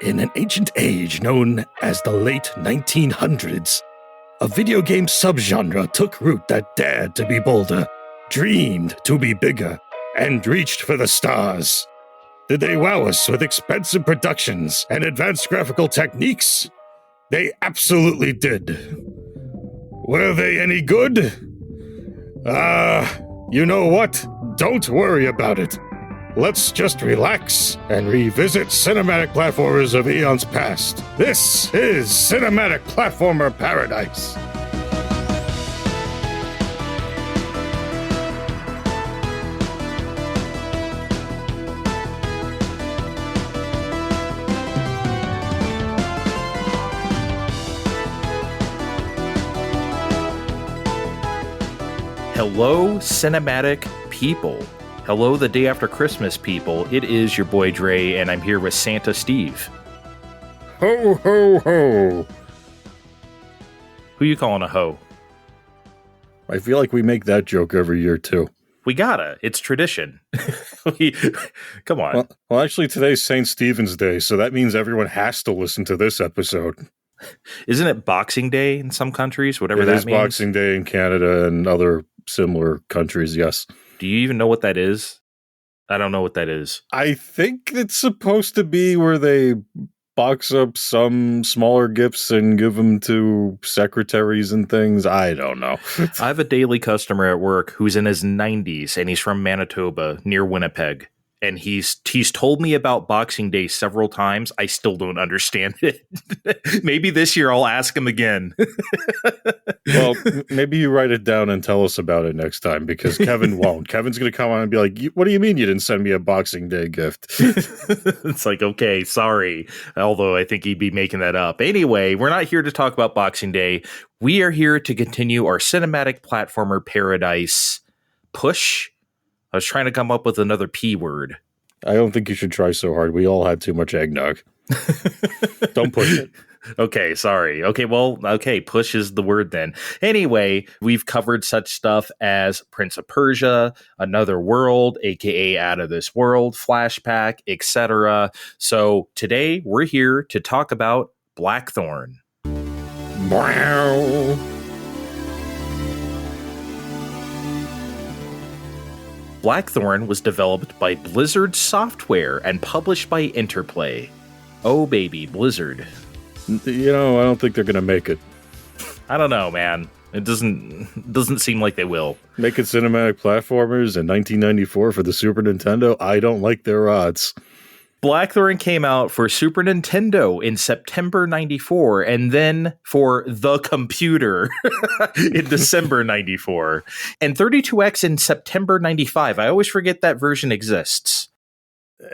In an ancient age known as the late 1900s, a video game subgenre took root that dared to be bolder, dreamed to be bigger, and reached for the stars. Did they wow us with expensive productions and advanced graphical techniques? They absolutely did. Were they any good? You know what? Don't worry about it. Let's just relax and revisit cinematic platformers of eons past. This is Cinematic Platformer Paradise. Hello, cinematic people. Hello, the day after Christmas people. It is your boy Dre, and I'm here with Santa Steve. Ho, ho, ho. Who you calling a hoe? I feel like we make that joke every year, too. We gotta. It's tradition. Come on. Well, actually, today's St. Stephen's Day, so that means everyone has to listen to this episode. Isn't it Boxing Day in some countries? Whatever that means. It is Boxing Day in Canada and other similar countries, yes. Do you even know what that is? I don't know what that is. I think it's supposed to be where they box up some smaller gifts and give them to secretaries and things. I don't know. I have a daily customer at work who's in his 90s, and he's from Manitoba, near Winnipeg. And he's told me about Boxing Day several times. I still don't understand it. Maybe this year I'll ask him again. Well, maybe you write it down and tell us about it next time, because Kevin won't. Kevin's going to come on and be like, what do you mean you didn't send me a Boxing Day gift? It's like, okay, sorry. Although I think he'd be making that up. Anyway, we're not here to talk about Boxing Day. We are here to continue our cinematic platformer paradise push. I was trying to come up with another P word. I don't think you should try so hard. We all had too much eggnog. Don't push it. Okay, sorry. Okay, push is the word then. Anyway, we've covered such stuff as Prince of Persia, Another World, aka Out of This World, Flashback, etc. So today we're here to talk about Blackthorne. Wow. Blackthorne was developed by Blizzard Software and published by Interplay. Oh baby, Blizzard. You know, I don't think they're going to make it. I don't know, man. It doesn't seem like they will. Making cinematic platformers in 1994 for the Super Nintendo, I don't like their odds. Blackthorne came out for Super Nintendo in September 94, and then for the computer in December 94, and 32X in September 95. I always forget that version exists.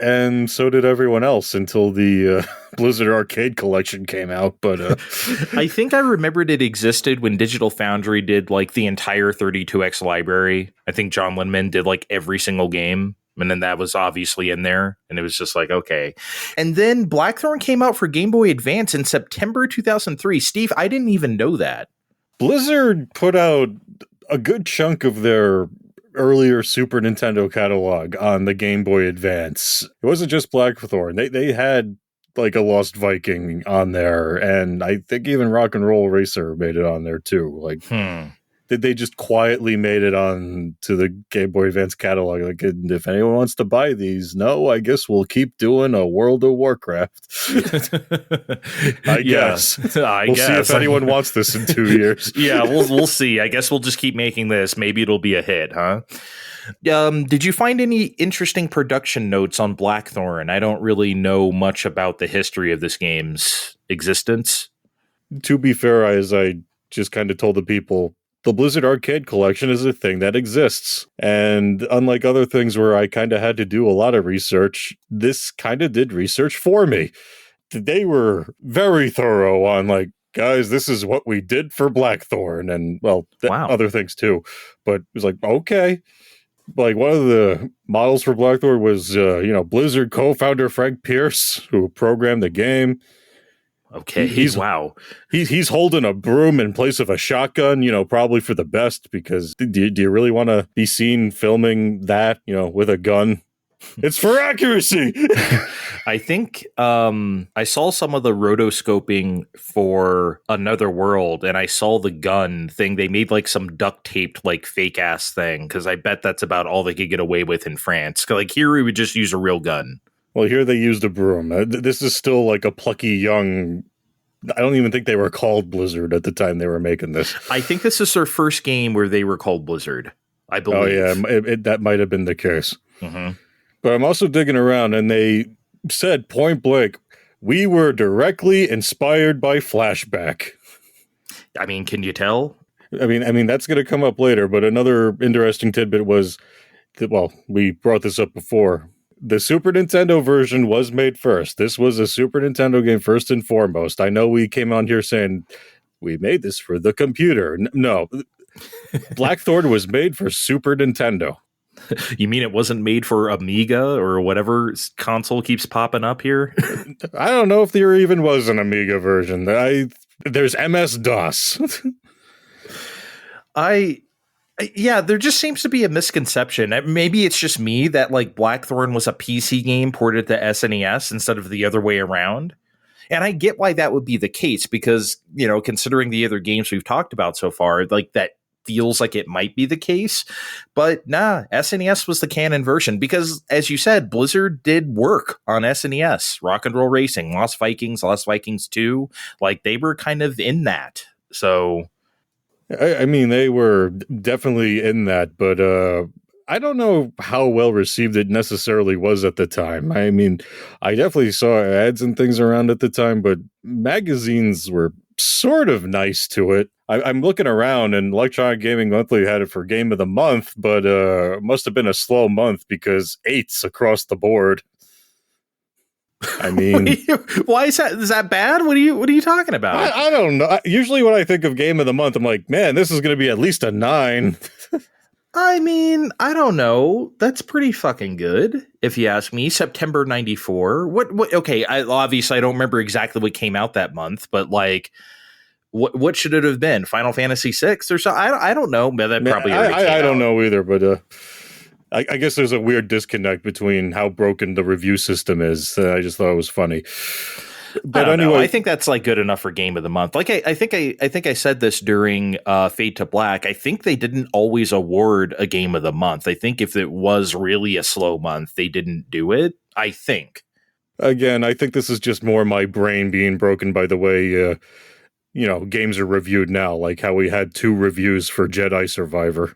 And so did everyone else until the Blizzard Arcade Collection came out. But I think I remembered it existed when Digital Foundry did like the entire 32X library. I think John Linman did like every single game. And then that was obviously in there. And it was just like, okay. And then Blackthorne came out for Game Boy Advance in September 2003. Steve, I didn't even know that. Blizzard put out a good chunk of their earlier Super Nintendo catalog on the Game Boy Advance. It wasn't just Blackthorne. They had like a Lost Viking on there. And I think even Rock and Roll Racer made it on there too. Like, they just quietly made it on to the Game Boy Advance catalog. Like, if anyone wants to buy these, no, I guess we'll keep doing a World of Warcraft. I guess. We'll see if anyone wants this in 2 years. Yeah, we'll see. I guess we'll just keep making this. Maybe it'll be a hit, huh? Did you find any interesting production notes on Blackthorne? I don't really know much about the history of this game's existence. To be fair, as I just kind of told the people, the Blizzard Arcade Collection is a thing that exists. And unlike other things where I kind of had to do a lot of research, this kind of did research for me. They were very thorough on like, guys, this is what we did for Blackthorne. And well, other things too. But it was like, okay. Like one of the models for Blackthorne was, Blizzard co-founder Frank Pierce, who programmed the game. Okay, he's holding a broom in place of a shotgun, probably for the best, because do you really want to be seen filming that, with a gun It's for accuracy. I think I saw some of the rotoscoping for Another World, and I saw the gun thing. They made like some duct taped like fake ass thing, because I bet that's about all they could get away with in France. Like here, we would just use a real gun. Well, here they used a broom. This is still like a plucky young. I don't even think they were called Blizzard at the time they were making this. I think this is their first game where they were called Blizzard, I believe. Oh, yeah. That might have been the case. Mm-hmm. But I'm also digging around, and they said point blank, we were directly inspired by Flashback. I mean, can you tell? I mean that's going to come up later, but another interesting tidbit was that, well, we brought this up before. The Super Nintendo version was made first. This was a Super Nintendo game first and foremost. I know we came on here saying we made this for the computer. No. Blackthorne was made for Super Nintendo. You mean it wasn't made for Amiga or whatever console keeps popping up here? I don't know if there even was an Amiga version. There's MS-DOS. Yeah, there just seems to be a misconception. Maybe it's just me that like Blackthorne was a PC game ported to SNES instead of the other way around. And I get why that would be the case because, you know, considering the other games we've talked about so far, like that feels like it might be the case. But nah, SNES was the canon version because, as you said, Blizzard did work on SNES. Rock and Roll Racing, Lost Vikings 2, like they were kind of in that. So I mean, they were definitely in that, but I don't know how well received it necessarily was at the time. I mean, I definitely saw ads and things around at the time, but magazines were sort of nice to it. I'm looking around, and Electronic Gaming Monthly had it for Game of the Month, but it must have been a slow month because 8s across the board. I mean, why is that? Is that bad? What are you talking about? I don't know. Usually when I think of Game of the Month, I'm like, man, this is going to be at least a 9. I mean, I don't know. That's pretty fucking good, if you ask me. September 94. What okay, obviously I don't remember exactly what came out that month, but like what should it have been? Final Fantasy 6 or so? I don't know. That probably I don't know either, but I guess there's a weird disconnect between how broken the review system is. I just thought it was funny. But anyway, I think that's like good enough for Game of the Month. Like I think I said this during Fade to Black. I think they didn't always award a Game of the Month. I think if it was really a slow month, they didn't do it. I think. Again, I think this is just more my brain being broken by the way games are reviewed now. Like how we had 2 reviews for Jedi Survivor.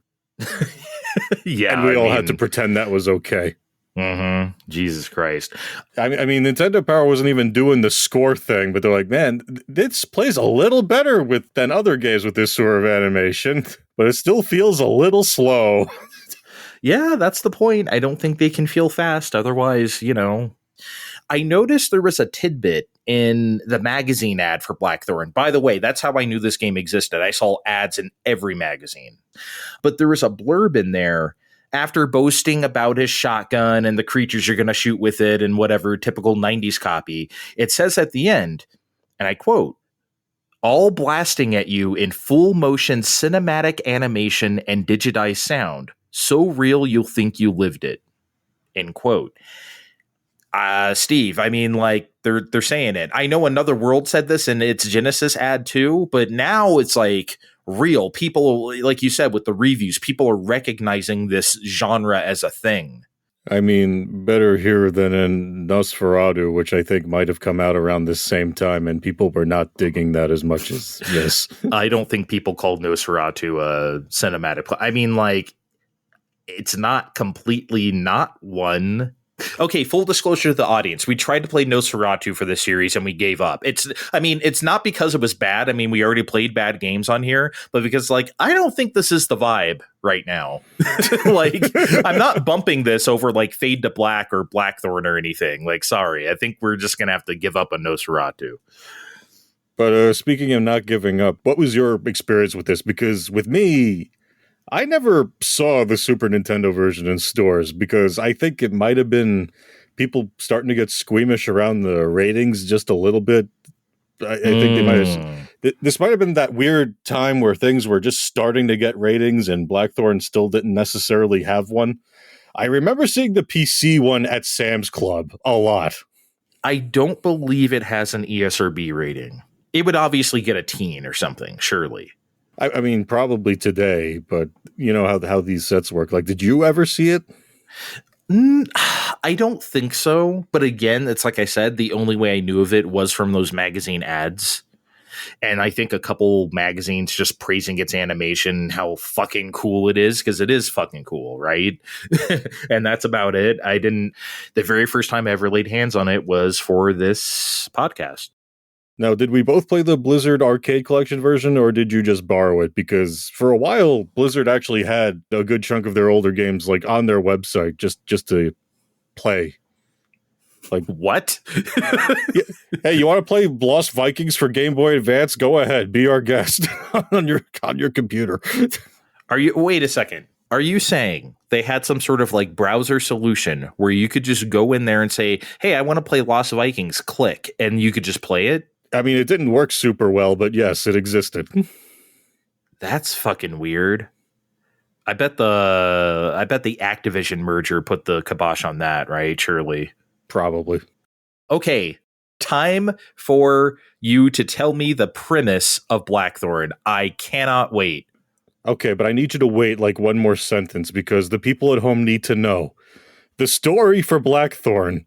Yeah, and we all had to pretend that was okay. Mm-hmm. Jesus Christ. I mean, Nintendo Power wasn't even doing the score thing, but they're like, man, this plays a little better than other games with this sort of animation, but it still feels a little slow. Yeah, that's the point. I don't think they can feel fast. Otherwise, I noticed there was a tidbit in the magazine ad for Blackthorne. By the way, that's how I knew this game existed. I saw ads in every magazine. But there was a blurb in there after boasting about his shotgun and the creatures you're going to shoot with it and whatever, typical 90s copy. It says at the end, and I quote, "All blasting at you in full motion cinematic animation and digitized sound. So real you'll think you lived it." End quote. Steve, I mean, like they're saying it. I know Another World said this in its Genesis ad too, but now it's like real. People, like you said, with the reviews, people are recognizing this genre as a thing. I mean, better here than in Nosferatu, which I think might have come out around this same time, and people were not digging that as much as this. I don't think people called Nosferatu a cinematic. I mean, like, it's not completely not one. Okay, full disclosure to the audience. We tried to play Nosferatu for this series and we gave up. It's not because it was bad. I mean, we already played bad games on here, but because I don't think this is the vibe right now. I'm not bumping this over like Fade to Black or Blackthorne or anything. Like, sorry. I think we're just going to have to give up on Nosferatu. But speaking of not giving up, what was your experience with this? Because with me, I never saw the Super Nintendo version in stores because I think it might have been people starting to get squeamish around the ratings just a little bit. I think they might have. This might have been that weird time where things were just starting to get ratings and Blackthorne still didn't necessarily have one. I remember seeing the PC one at Sam's Club a lot. I don't believe it has an ESRB rating. It would obviously get a teen or something, surely. I mean, probably today, but you know how these sets work. Like, did you ever see it? I don't think so. But again, it's like I said, the only way I knew of it was from those magazine ads. And I think a couple magazines just praising its animation, how fucking cool it is, because it is fucking cool, right? And that's about it. The very first time I ever laid hands on it was for this podcast. Now, did we both play the Blizzard Arcade Collection version, or did you just borrow it? Because for a while, Blizzard actually had a good chunk of their older games like on their website just to play. Like what? Yeah. Hey, you want to play Lost Vikings for Game Boy Advance? Go ahead, be our guest on your computer. Wait a second. Are you saying they had some sort of like browser solution where you could just go in there and say, "Hey, I want to play Lost Vikings," click, and you could just play it? I mean, it didn't work super well, but yes, it existed. That's fucking weird. I bet the Activision merger put the kibosh on that, right? Surely. Probably. Okay, time for you to tell me the premise of Blackthorne. I cannot wait. Okay, but I need you to wait like one more sentence because the people at home need to know. The story for Blackthorne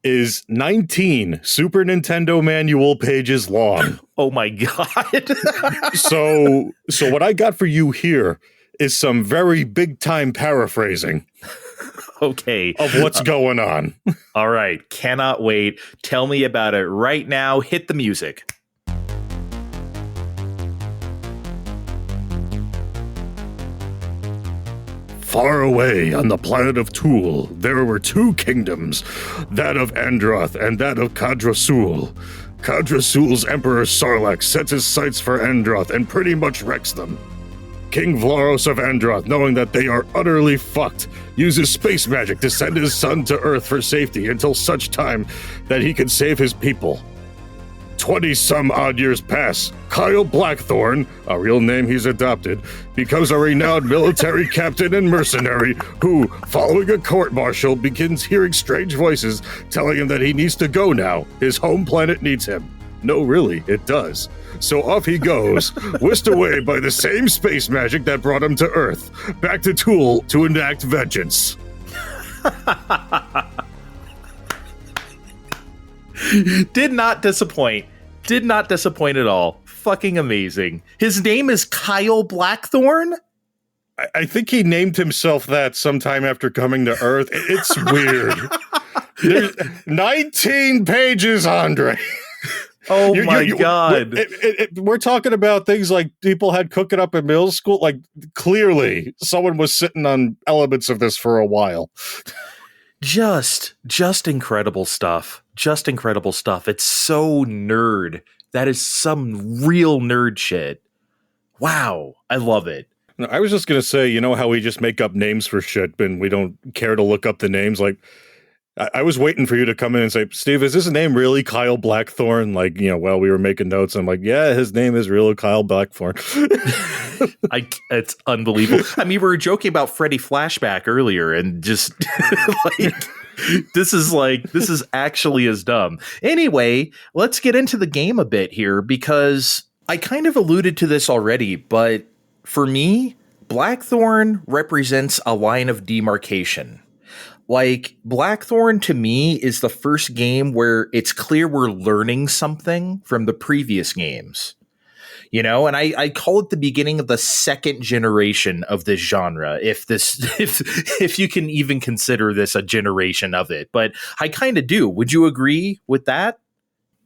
is 19 Super Nintendo manual pages long. Oh my god. So what I got for you here is some very big time paraphrasing. Okay. Of what's going on. All right. Cannot wait. Tell me about it right now. Hit the music. Far away on the planet of Tool, there were two kingdoms, that of Androth and that of Kadrasul. Kadrasul's Emperor Sarlacc sets his sights for Androth and pretty much wrecks them. King Vlaros of Androth, knowing that they are utterly fucked, uses space magic to send his son to Earth for safety until such time that he can save his people. 20-some-odd years pass. Kyle Blackthorne, a real name he's adopted, becomes a renowned military captain and mercenary who, following a court-martial, begins hearing strange voices telling him that he needs to go now. His home planet needs him. No, really, it does. So off he goes, whisked away by the same space magic that brought him to Earth, back to Tool to enact vengeance. Did not disappoint. Did not disappoint at all. Fucking amazing. His name is Kyle Blackthorne? I think he named himself that sometime after coming to Earth. It's weird. There's 19 pages, Andre. Oh my God. We're talking about things like people had cooking up in middle school. Like, clearly, someone was sitting on elements of this for a while. Just incredible stuff. Just incredible stuff. It's so nerd. That is some real nerd shit. Wow. I love it. I was just going to say, you know how we just make up names for shit and we don't care to look up the names? Like, I was waiting for you to come in and say, Steve, is his name really Kyle Blackthorne? Like, you know, while we were making notes, I'm like, yeah, his name is really Kyle Blackthorne. It's unbelievable. I mean, we were joking about Freddy Flashback earlier and just like, this is actually as dumb. Anyway, let's get into the game a bit here because I kind of alluded to this already, but for me, Blackthorne represents a line of demarcation. Like, Blackthorne to me is the first game where it's clear we're learning something from the previous games. You know, and I call it the beginning of the second generation of this genre, if you can even consider this a generation of it. But I kind of do. Would you agree with that?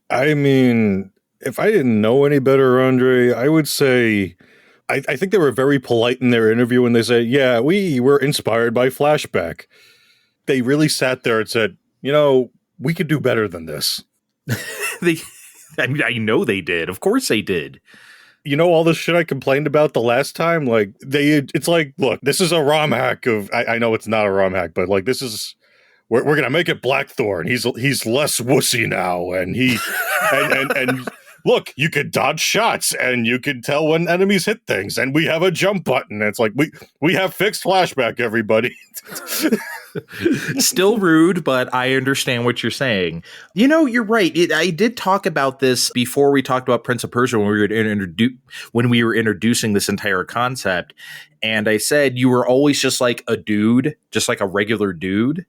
I mean, if I didn't know any better, Andre, I would say I think they were very polite in their interview when they said, yeah, we were inspired by Flashback. They really sat there and said, you know, we could do better than this. I know they did. Of course they did. You know, all this shit I complained about the last time, like, it's like, look, this is a ROM hack of, I know it's not a ROM hack, but like, this is, we're going to make it Blackthorne. He's less wussy now. And he, and look, you could dodge shots and you can tell when enemies hit things, and we have a jump button. It's like we have fixed flashback, everybody. Still rude, but I understand what you're saying. You know, you're right. I did talk about this before we talked about Prince of Persia when we were introducing this entire concept, and I said you were always just like a dude, just like a regular dude.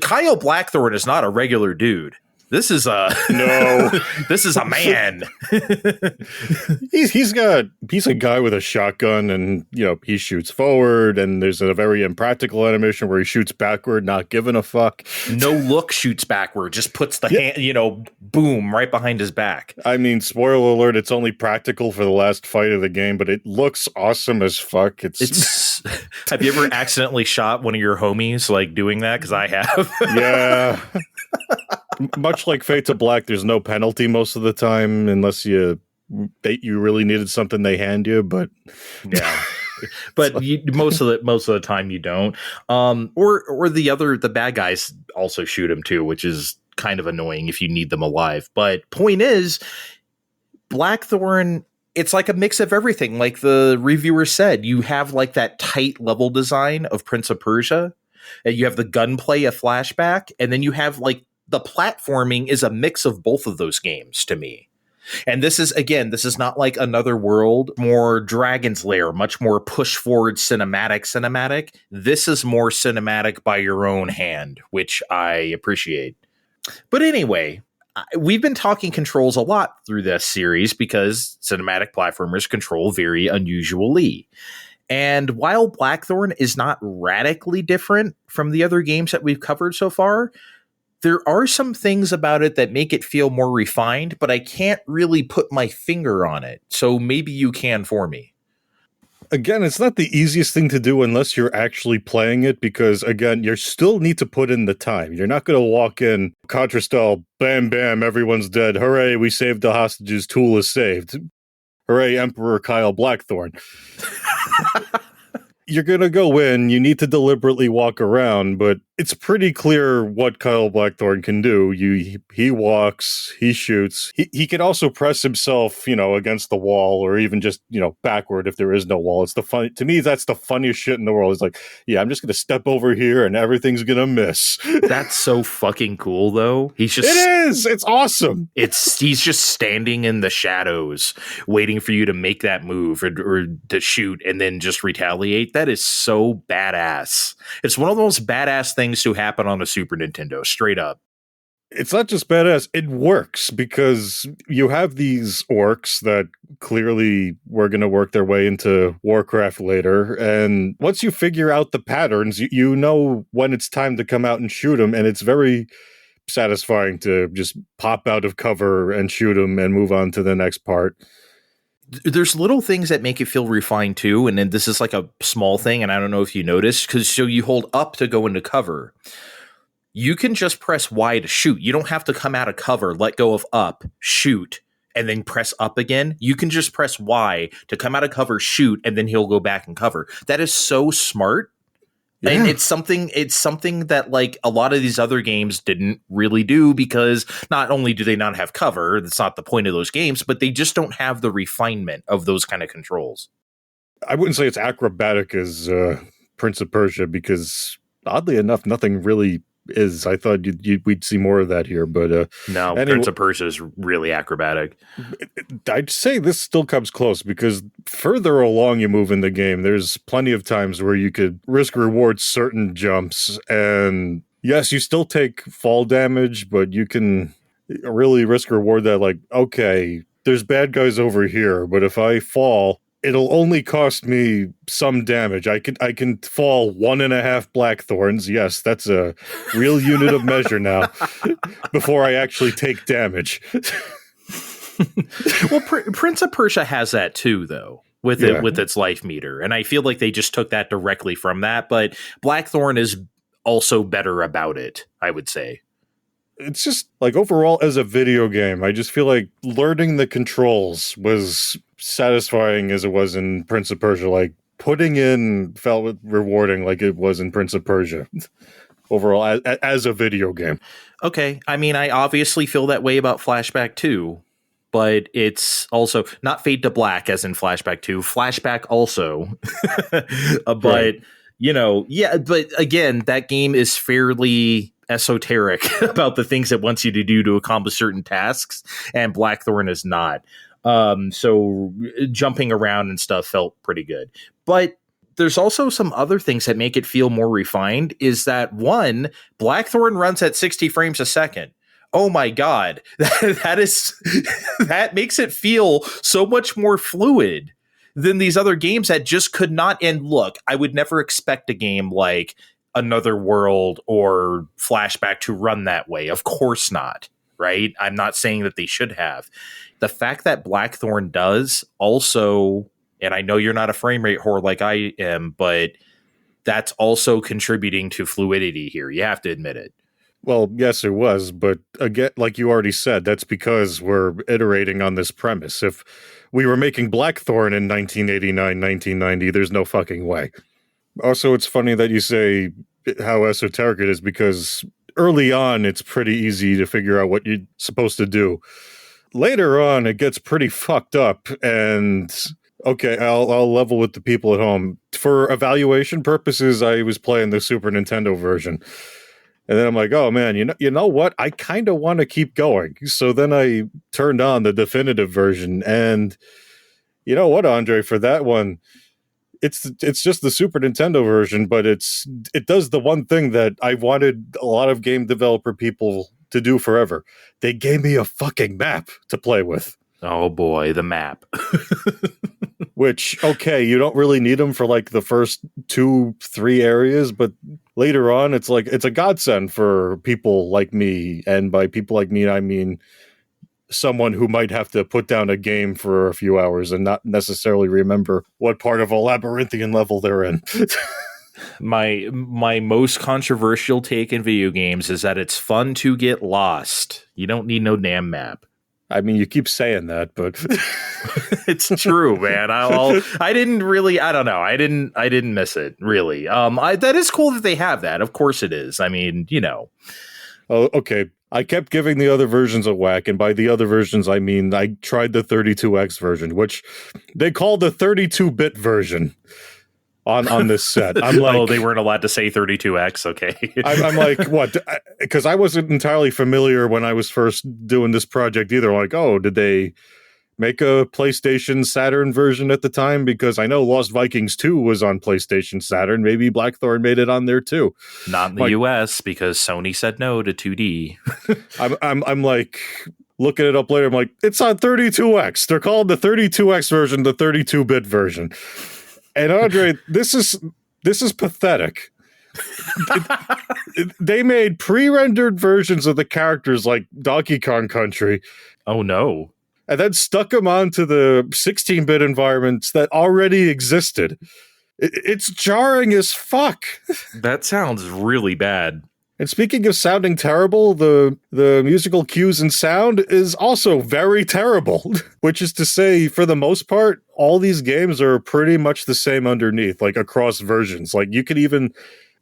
Kyle Blackthorne is not a regular dude. This is this is a man. he's a guy with a shotgun, and he shoots forward, and there's a very impractical animation where he shoots backward, not giving a fuck. No look, shoots backward, just puts the hand, boom, right behind his back. I mean, spoiler alert, it's only practical for the last fight of the game, but it looks awesome as fuck. It's have you ever accidentally shot one of your homies like doing that? Because I have. Yeah. Much like Fade to Black, there's no penalty most of the time unless you really needed something they hand you. But yeah, but most of the time you don't. Or the bad guys also shoot him too, which is kind of annoying if you need them alive. But point is, Blackthorne, it's like a mix of everything. Like the reviewer said, you have like that tight level design of Prince of Persia, and you have the gunplay, a flashback, and then you have like the platforming is a mix of both of those games to me. And this is not like Another World, more Dragon's Lair, much more push forward cinematic. This is more cinematic by your own hand, which I appreciate. But anyway, we've been talking controls a lot through this series because cinematic platformers control very unusually. And while Blackthorne is not radically different from the other games that we've covered so far, there are some things about it that make it feel more refined, but I can't really put my finger on it. So maybe you can for me. Again, it's not the easiest thing to do unless you're actually playing it, because, again, you still need to put in the time. You're not going to walk in, Contra style, bam, bam, everyone's dead. Hooray, we saved the hostages, Tool is saved. Hooray, Emperor Kyle Blackthorne. You're going to go in, you need to deliberately walk around, but it's pretty clear what Kyle Blackthorne can do. He walks, he shoots. He can also press himself, against the wall, or even just, backward if there is no wall. To me, that's the funniest shit in the world. It's like, yeah, I'm just going to step over here and everything's going to miss. That's so fucking cool, though. It is! It's awesome! He's just standing in the shadows, waiting for you to make that move or to shoot and then just retaliate. That is so badass. It's one of the most badass things to happen on a Super Nintendo, straight up. It's not just badass, it works, because you have these orcs that clearly were going to work their way into Warcraft later, and once you figure out the patterns, you know when it's time to come out and shoot them, and it's very satisfying to just pop out of cover and shoot them and move on to the next part. There's little things that make it feel refined too, and then this is like a small thing, and I don't know if you noticed, because so you hold up to go into cover. You can just press Y to shoot. You don't have to come out of cover, let go of up, shoot, and then press up again. You can just press Y to come out of cover, shoot, and then he'll go back and cover. That is so smart. Yeah. And it's something that like a lot of these other games didn't really do, because not only do they not have cover, that's not the point of those games, but they just don't have the refinement of those kind of controls. I wouldn't say it's acrobatic as Prince of Persia, because oddly enough, nothing really is. I thought we'd see more of that here, but no, anyway, Prince of Persia is really acrobatic. I'd say this still comes close, because further along you move in the game, there's plenty of times where you could risk reward certain jumps, and yes, you still take fall damage, but you can really risk reward that, like, okay, there's bad guys over here, but if I fall, it'll only cost me some damage. I can fall 1.5 Blackthorns. Yes, that's a real unit of measure now. Before I actually take damage. Well, Prince of Persia has that too, though, with its life meter, and I feel like they just took that directly from that. But Blackthorne is also better about it, I would say. It's just like overall as a video game, I just feel like learning the controls was satisfying as it was in Prince of Persia. Like putting in felt rewarding like it was in Prince of Persia overall as a video game. Okay. I mean, I obviously feel that way about Flashback too. but it's also not Fade to Black as in Flashback 2, Flashback also. But, Right. but again, that game is fairly esoteric about the things it wants you to do to accomplish certain tasks, and Blackthorne is not. So jumping around and stuff felt pretty good. But there's also some other things that make it feel more refined, is that one, Blackthorne runs at 60 frames a second. Oh my God, that makes it feel so much more fluid than these other games that just could not. And look, I would never expect a game like Another World or Flashback to run that way. Of course not, right? I'm not saying that they should have. The fact that Blackthorne does also, and I know you're not a frame rate whore like I am, but that's also contributing to fluidity here. You have to admit it. Well, yes, it was, but again, like you already said, that's because we're iterating on this premise. If we were making Blackthorne in 1989, 1990, there's no fucking way. Also, it's funny that you say how esoteric it is, because early on, it's pretty easy to figure out what you're supposed to do. Later on, it gets pretty fucked up, and okay, I'll level with the people at home. For evaluation purposes, I was playing the Super Nintendo version. And then I'm like, oh man, you know what? I kind of want to keep going. So then I turned on the definitive version, and you know what, Andre, for that one, it's just the Super Nintendo version, but it does the one thing that I wanted a lot of game developer people to do forever. They gave me a fucking map to play with. Oh boy, the map. Which, okay, you don't really need them for like the first 2-3 areas, but later on, it's like it's a godsend for people like me. And by people like me, I mean someone who might have to put down a game for a few hours and not necessarily remember what part of a labyrinthian level they're in. My most controversial take in video games is that it's fun to get lost. You don't need no damn map. I mean, you keep saying that, but it's true, man. I didn't really. I don't know. I didn't miss it really. That is cool that they have that. Of course it is. I mean, Oh, okay. I kept giving the other versions a whack, and by the other versions, I mean I tried the 32X version, which they call the 32-bit version on this set. I'm like, oh, they weren't allowed to say 32X. Okay. I'm like, what? Because I wasn't entirely familiar when I was first doing this project either. Like, oh, did they make a PlayStation Saturn version at the time? Because I know Lost Vikings 2 was on PlayStation Saturn. Maybe Blackthorne made it on there too. Not in the US, because Sony said no to 2D. I'm like looking it up later. I'm like, it's on 32X. They're calling the 32X version the 32-bit version. And Andre, this is pathetic. They made pre-rendered versions of the characters like Donkey Kong Country. Oh no. And then stuck them onto the 16-bit environments that already existed. It's jarring as fuck. That sounds really bad. And speaking of sounding terrible, the musical cues and sound is also very terrible. Which is to say, for the most part, all these games are pretty much the same underneath, like across versions. Like you could even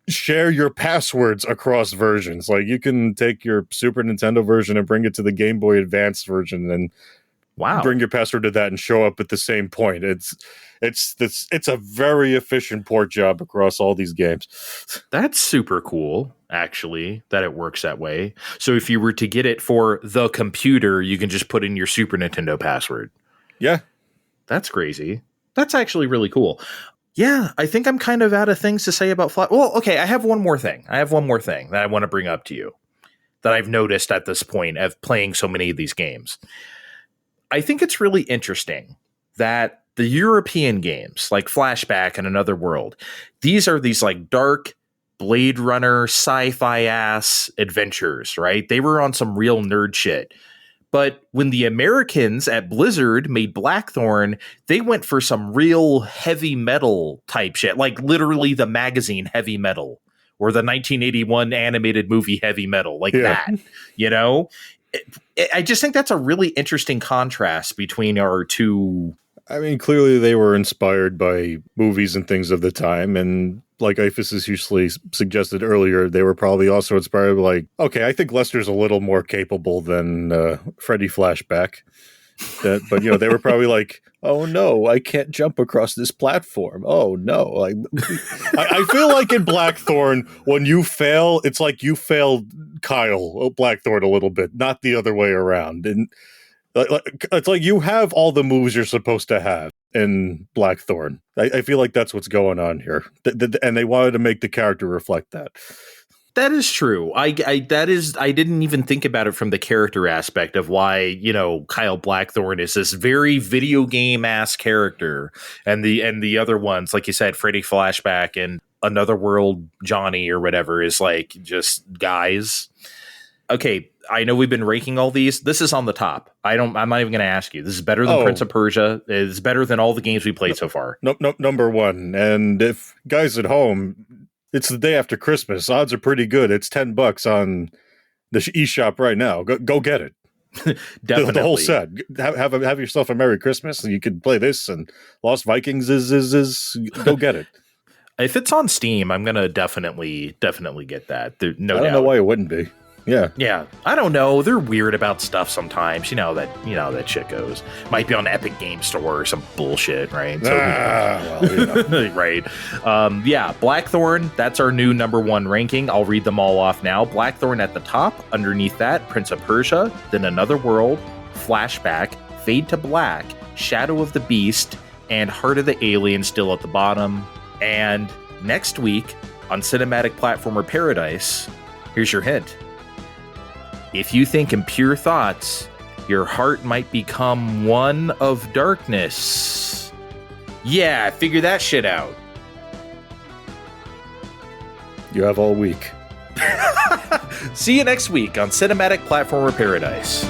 share your passwords across versions. Like you can take your Super Nintendo version and bring it to the Game Boy Advance version and bring your password to that and show up at the same point. It's a very efficient port job across all these games. That's super cool, actually, that it works that way. So if you were to get it for the computer, you can just put in your Super Nintendo password. Yeah. That's crazy. That's actually really cool. Yeah, I think I'm kind of out of things to say about Well, okay, I have one more thing. that I want to bring up to you that I've noticed at this point of playing so many of these games. I think it's really interesting that the European games like Flashback and Another World, these are these like dark Blade Runner sci-fi ass adventures, right? They were on some real nerd shit. But when the Americans at Blizzard made Blackthorne, they went for some real heavy metal type shit, like literally the magazine Heavy Metal or the 1981 animated movie Heavy Metal, like that, I just think that's a really interesting contrast between our two. I mean, clearly they were inspired by movies and things of the time, and like Ifis has usually suggested earlier, they were probably also inspired by, like, okay, I think Lester's a little more capable than Freddy Flashback. But they were probably like, "Oh no, I can't jump across this platform. Oh no!" Like, I feel like in Blackthorne, when you fail, it's like you failed Kyle Blackthorne a little bit, not the other way around. And it's like you have all the moves you're supposed to have in Blackthorne. I feel like that's what's going on here, and they wanted to make the character reflect that. That is true. I didn't even think about it from the character aspect of why, Kyle Blackthorne is this very video game ass character, and the other ones, like you said, Freddy Flashback and Another World Johnny or whatever, is like just guys. Okay, I know we've been ranking all these. This is on the top. I'm not even going to ask you. This is better than Prince of Persia. It's better than all the games we played so far. No, number one. And if guys at home, it's the day after Christmas. Odds are pretty good. It's $10 on the eShop right now. Go get it. Definitely. The whole set. Have yourself a Merry Christmas, and you can play this. And Lost Vikings is go get it. If it's on Steam, I'm gonna definitely get that. I don't know why it wouldn't be. Yeah. I don't know. They're weird about stuff sometimes. You know that shit goes. Might be on Epic Game Store or some bullshit, right? So, right. Blackthorne. That's our new number one ranking. I'll read them all off now. Blackthorne at the top. Underneath that, Prince of Persia. Then Another World, Flashback, Fade to Black, Shadow of the Beast, and Heart of the Alien still at the bottom. And next week on Cinematic Platformer Paradise, here's your hint. If you think in pure thoughts, your heart might become one of darkness. Yeah, figure that shit out. You have all week. See you next week on Cinematic Platformer Paradise.